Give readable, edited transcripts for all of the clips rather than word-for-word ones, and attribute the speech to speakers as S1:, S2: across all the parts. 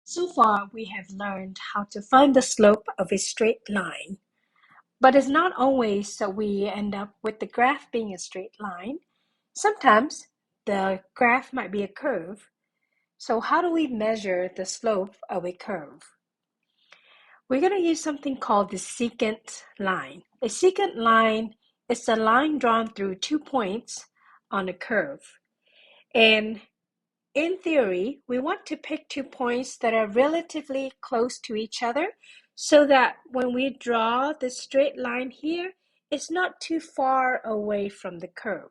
S1: So far, we have learned how to find the slope of a straight line, but it's not always that we end up with the graph being a straight line. Sometimes the graph might be a curve. So how do we measure the slope of a curve? We're going to use something called the secant line. A secant line is a line drawn through 2 points on a curve. And in theory, we want to pick 2 points that are relatively close to each other so that when we draw the straight line here, it's not too far away from the curve.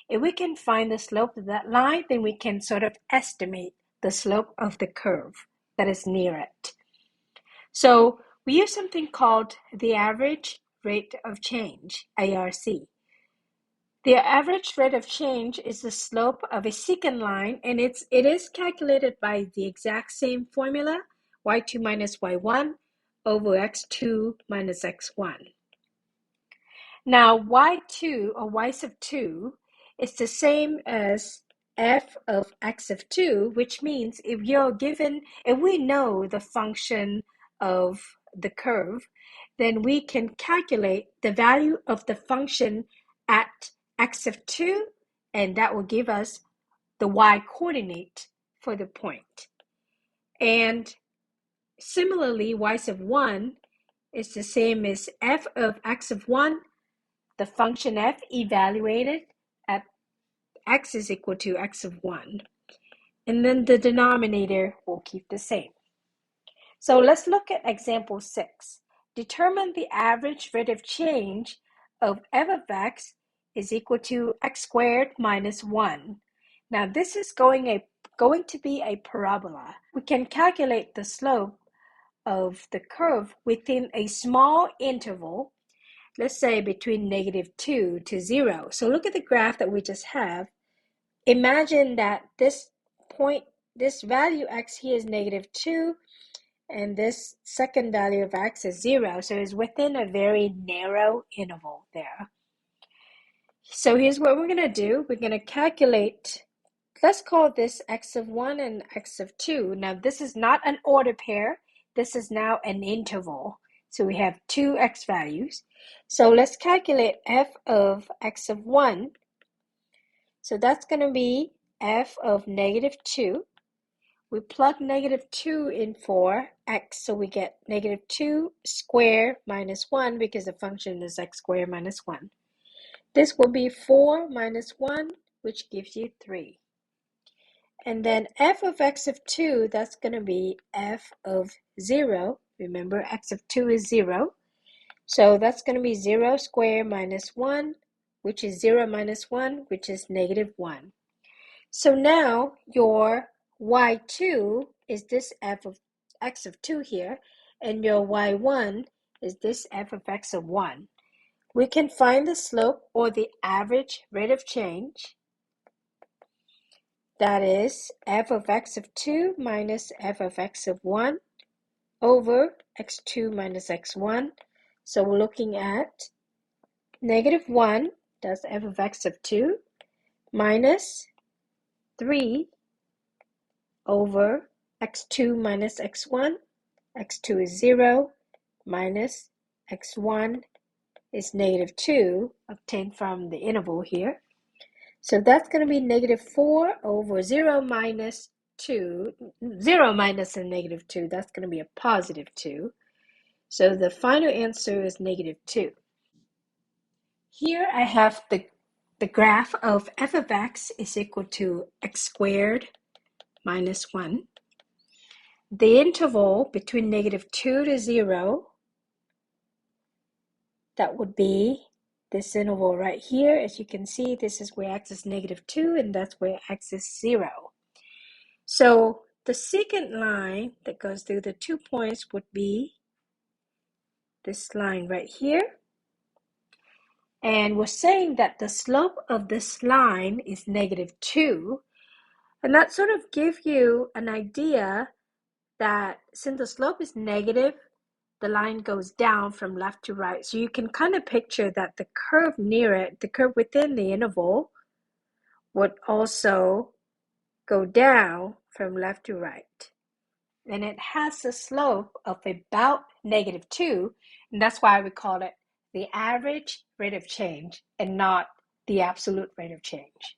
S1: If we can find the slope of that line, then we can sort of estimate the slope of the curve that is near it. So we use something called the average rate of change, ARC. The average rate of change is the slope of a secant line, and it is calculated by the exact same formula, y2 minus y1 over x2 minus x1. Now, y2 or y sub 2 is the same as f of x of 2, which means if we know the function of the curve, then we can calculate the value of the function at x of 2, and that will give us the y coordinate for the point. And similarly, y sub 1 is the same as f of x of 1, the function f evaluated at x is equal to x of 1. And then the denominator will keep the same. So let's look at example 6. Determine the average rate of change of f of x is equal to x squared minus 1. Now this is going to be a parabola. We can calculate the slope of the curve within a small interval, let's say between -2 to 0. So look at the graph that we just have. Imagine that this value x here is -2, and this second value of x is 0. So it's within a very narrow interval there. So here's what we're going to do. We're going to calculate, let's call this x of 1 and x of 2. Now this is not an order pair. This is now an interval. So we have two x values. So let's calculate f of x of 1. So that's going to be f of -2. We plug -2 in for x, so we get -2 squared minus 1 because the function is x squared minus 1. This will be 4 minus 1, which gives you 3. And then f of x of 2, that's going to be f of 0. Remember, x of 2 is 0. So that's going to be 0 squared minus 1, which is 0 minus 1, which is -1. So now your y2 is this f of x of 2 here, and your y1 is this f of x of 1. We can find the slope or the average rate of change. That is f of x of 2 minus f of x of 1 over x2 minus x1. So we're looking at -1, that's f of x of 2, minus 3 over x2 minus x1. x2 is 0, minus x1 is -2, obtained from the interval here. So that's going to be -4 over 0 minus 2. 0 minus a -2, that's going to be a +2. So the final answer is -2. Here I have the graph of f of x is equal to x squared minus 1. The interval between -2 to 0, that would be this interval right here. As you can see, this is where x is -2, and that's where x is 0. So the secant line that goes through the 2 points would be this line right here. And we're saying that the slope of this line is -2. And that sort of gives you an idea that since the slope is negative, the line goes down from left to right. So you can kind of picture that the curve near it, the curve within the interval, would also go down from left to right. and it has a slope of about -2, and that's why we call it the average rate of change and not the absolute rate of change.